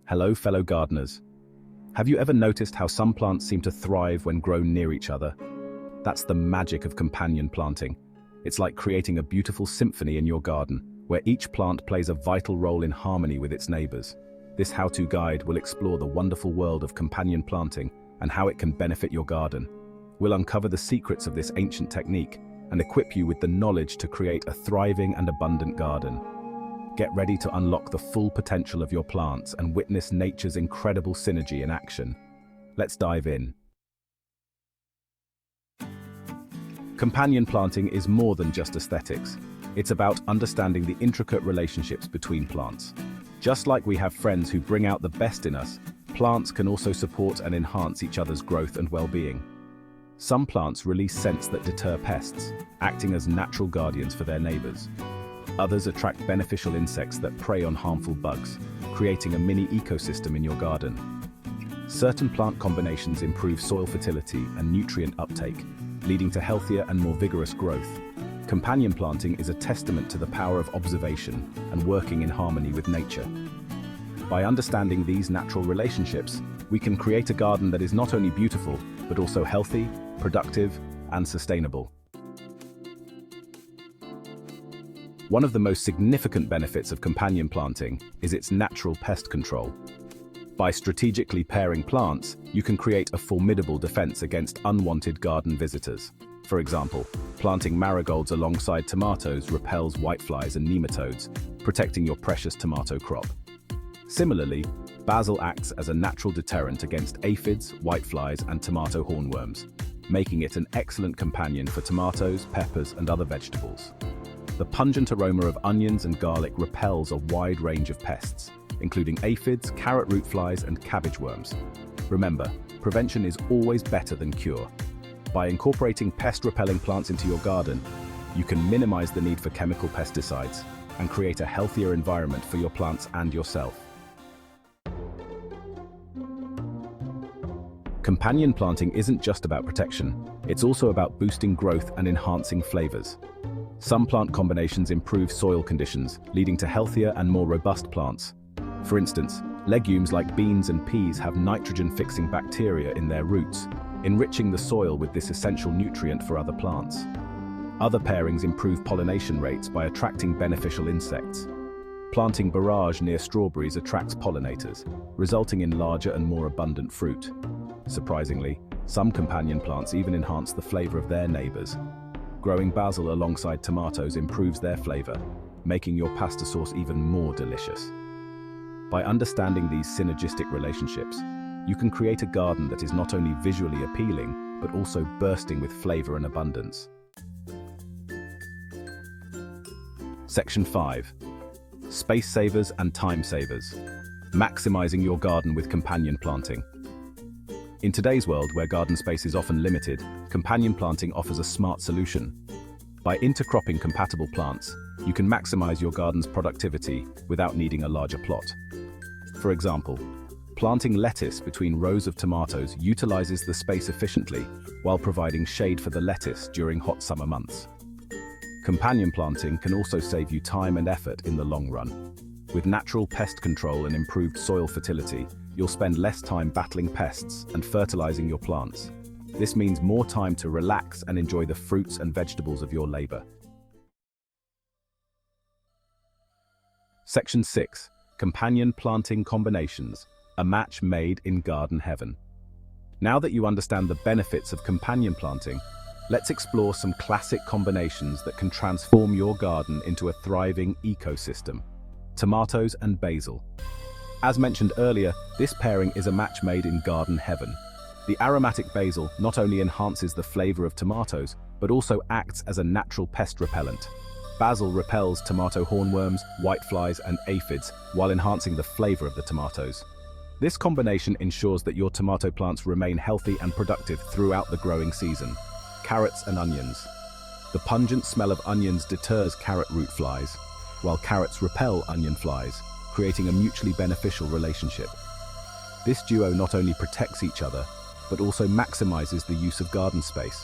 Hello, fellow gardeners. Have you ever noticed how some plants seem to thrive when grown near each other? That's the magic of companion planting. It's like creating a beautiful symphony in your garden, where each plant plays a vital role in harmony with its neighbors. This how-to guide will explore the wonderful world of companion planting and how it can benefit your garden. We'll uncover the secrets of this ancient technique and equip you with the knowledge to create a thriving and abundant garden. Get ready to unlock the full potential of your plants and witness nature's incredible synergy in action. Let's dive in. Companion planting is more than just aesthetics. It's about understanding the intricate relationships between plants. Just like we have friends who bring out the best in us, plants can also support and enhance each other's growth and well-being. Some plants release scents that deter pests, acting as natural guardians for their neighbors. Others attract beneficial insects that prey on harmful bugs, creating a mini ecosystem in your garden. Certain plant combinations improve soil fertility and nutrient uptake, leading to healthier and more vigorous growth. Companion planting is a testament to the power of observation and working in harmony with nature. By understanding these natural relationships, we can create a garden that is not only beautiful, but also healthy, productive, and sustainable. One of the most significant benefits of companion planting is its natural pest control. By strategically pairing plants, you can create a formidable defense against unwanted garden visitors. For example, planting marigolds alongside tomatoes repels whiteflies and nematodes, protecting your precious tomato crop. Similarly, basil acts as a natural deterrent against aphids, whiteflies, and tomato hornworms, making it an excellent companion for tomatoes, peppers, and other vegetables. The pungent aroma of onions and garlic repels a wide range of pests, including aphids, carrot root flies, and cabbage worms. Remember, prevention is always better than cure. By incorporating pest-repelling plants into your garden, you can minimize the need for chemical pesticides and create a healthier environment for your plants and yourself. Companion planting isn't just about protection, it's also about boosting growth and enhancing flavors. Some plant combinations improve soil conditions, leading to healthier and more robust plants. For instance, legumes like beans and peas have nitrogen-fixing bacteria in their roots, enriching the soil with this essential nutrient for other plants. Other pairings improve pollination rates by attracting beneficial insects. Planting barrage near strawberries attracts pollinators, resulting in larger and more abundant fruit. Surprisingly, some companion plants even enhance the flavor of their neighbors. Growing basil alongside tomatoes improves their flavor, making your pasta sauce even more delicious. By understanding these synergistic relationships, you can create a garden that is not only visually appealing, but also bursting with flavor and abundance. Section 5. Space savers and time savers. Maximizing your garden with companion planting. In today's world, where garden space is often limited, companion planting offers a smart solution. By intercropping compatible plants, you can maximize your garden's productivity without needing a larger plot. For example, planting lettuce between rows of tomatoes utilizes the space efficiently while providing shade for the lettuce during hot summer months. Companion planting can also save you time and effort in the long run. With natural pest control and improved soil fertility, you'll spend less time battling pests and fertilizing your plants. This means more time to relax and enjoy the fruits and vegetables of your labor. Section 6. Companion planting combinations. A match made in garden heaven. Now that you understand the benefits of companion planting, let's explore some classic combinations that can transform your garden into a thriving ecosystem. Tomatoes and basil. As mentioned earlier, this pairing is a match made in garden heaven. The aromatic basil not only enhances the flavor of tomatoes, but also acts as a natural pest repellent. Basil repels tomato hornworms, whiteflies, and aphids while enhancing the flavor of the tomatoes. This combination ensures that your tomato plants remain healthy and productive throughout the growing season. Carrots and onions. The pungent smell of onions deters carrot root flies, while carrots repel onion flies, creating a mutually beneficial relationship. This duo not only protects each other, but also maximizes the use of garden space.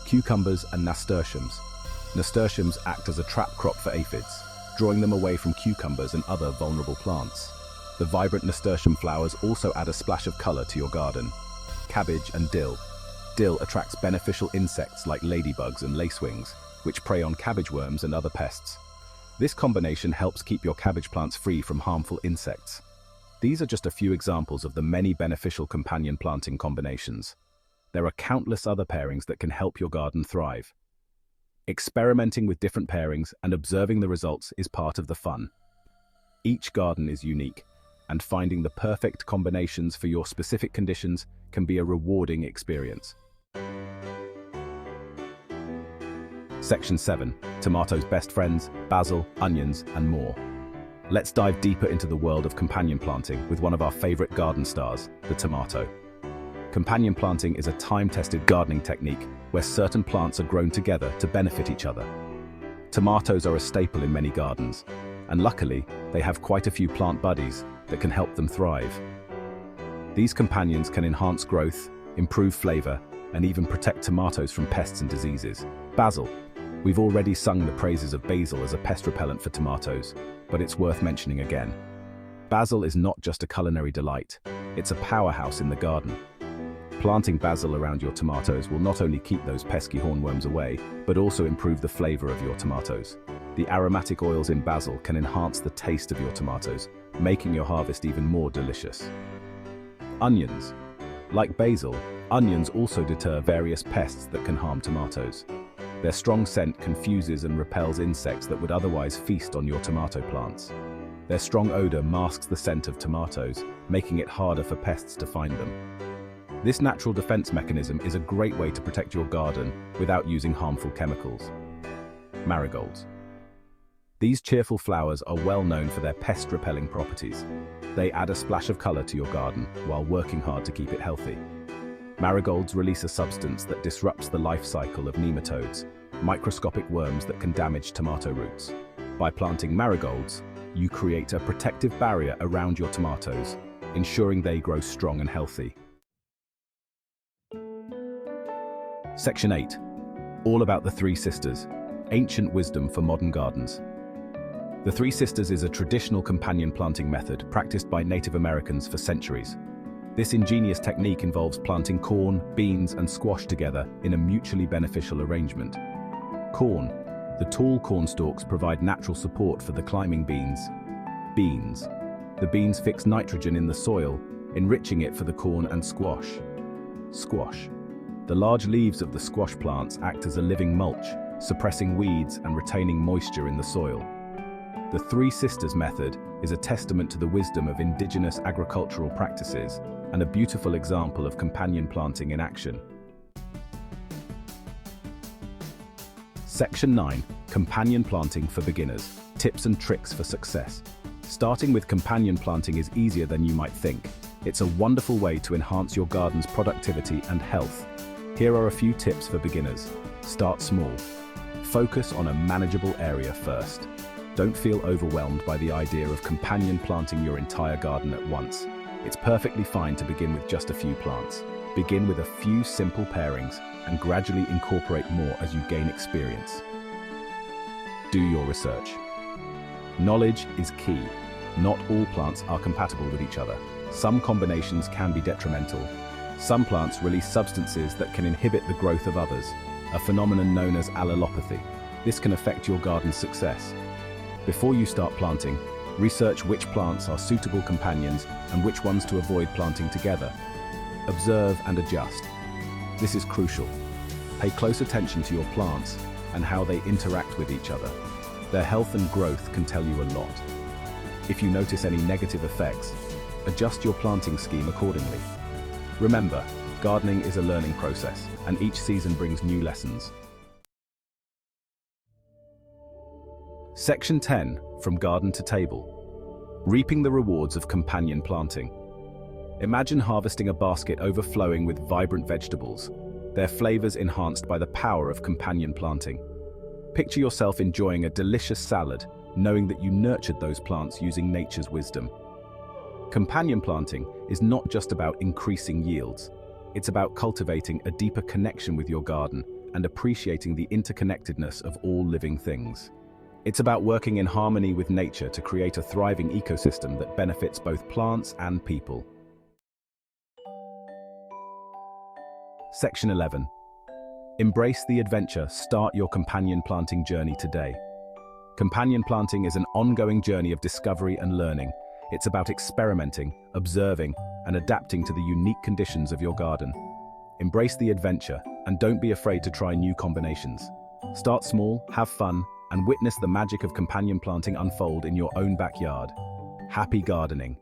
Cucumbers and nasturtiums. Nasturtiums act as a trap crop for aphids, drawing them away from cucumbers and other vulnerable plants. The vibrant nasturtium flowers also add a splash of color to your garden. Cabbage and dill. Dill attracts beneficial insects like ladybugs and lacewings, which prey on cabbage worms and other pests. This combination helps keep your cabbage plants free from harmful insects. These are just a few examples of the many beneficial companion planting combinations. There are countless other pairings that can help your garden thrive. Experimenting with different pairings and observing the results is part of the fun. Each garden is unique, and finding the perfect combinations for your specific conditions can be a rewarding experience. Section 7. Tomatoes' best friends, basil, onions, and more. Let's dive deeper into the world of companion planting with one of our favorite garden stars, the tomato. Companion planting is a time-tested gardening technique where certain plants are grown together to benefit each other. Tomatoes are a staple in many gardens, and luckily, they have quite a few plant buddies that can help them thrive. These companions can enhance growth, improve flavor, and even protect tomatoes from pests and diseases. Basil. We've already sung the praises of basil as a pest repellent for tomatoes, but it's worth mentioning again. Basil is not just a culinary delight, it's a powerhouse in the garden. Planting basil around your tomatoes will not only keep those pesky hornworms away, but also improve the flavor of your tomatoes. The aromatic oils in basil can enhance the taste of your tomatoes, making your harvest even more delicious. Onions. Like basil, onions also deter various pests that can harm tomatoes. Their strong scent confuses and repels insects that would otherwise feast on your tomato plants. Their strong odor masks the scent of tomatoes, making it harder for pests to find them. This natural defense mechanism is a great way to protect your garden without using harmful chemicals. Marigolds. These cheerful flowers are well known for their pest-repelling properties. They add a splash of color to your garden while working hard to keep it healthy. Marigolds release a substance that disrupts the life cycle of nematodes, microscopic worms that can damage tomato roots. By planting marigolds, you create a protective barrier around your tomatoes, ensuring they grow strong and healthy. Section 8. All about the Three Sisters, ancient wisdom for modern gardens. The Three Sisters is a traditional companion planting method practiced by Native Americans for centuries. This ingenious technique involves planting corn, beans, and squash together in a mutually beneficial arrangement. Corn. The tall corn stalks provide natural support for the climbing beans. Beans. The beans fix nitrogen in the soil, enriching it for the corn and squash. Squash. The large leaves of the squash plants act as a living mulch, suppressing weeds and retaining moisture in the soil. The Three Sisters method is a testament to the wisdom of indigenous agricultural practices and a beautiful example of companion planting in action. Section 9. Companion planting for beginners. Tips and tricks for success. Starting with companion planting is easier than you might think. It's a wonderful way to enhance your garden's productivity and health. Here are a few tips for beginners. Start small. Focus on a manageable area first. Don't feel overwhelmed by the idea of companion planting your entire garden at once. It's perfectly fine to begin with just a few plants. Begin with a few simple pairings and gradually incorporate more as you gain experience. Do your research. Knowledge is key. Not all plants are compatible with each other. Some combinations can be detrimental. Some plants release substances that can inhibit the growth of others, a phenomenon known as allelopathy. This can affect your garden's success. Before you start planting, research which plants are suitable companions and which ones to avoid planting together. Observe and adjust. This is crucial. Pay close attention to your plants and how they interact with each other. Their health and growth can tell you a lot. If you notice any negative effects, adjust your planting scheme accordingly. Remember, gardening is a learning process, and each season brings new lessons. Section 10. From garden to table. Reaping the rewards of companion planting. Imagine harvesting a basket overflowing with vibrant vegetables, their flavors enhanced by the power of companion planting. Picture yourself enjoying a delicious salad, knowing that you nurtured those plants using nature's wisdom. Companion planting is not just about increasing yields. It's about cultivating a deeper connection with your garden and appreciating the interconnectedness of all living things. It's about working in harmony with nature to create a thriving ecosystem that benefits both plants and people. Section 11. Embrace the adventure. Start your companion planting journey today. Companion planting is an ongoing journey of discovery and learning. It's about experimenting, observing, and adapting to the unique conditions of your garden. Embrace the adventure, and don't be afraid to try new combinations. Start small, have fun, and witness the magic of companion planting unfold in your own backyard. Happy gardening!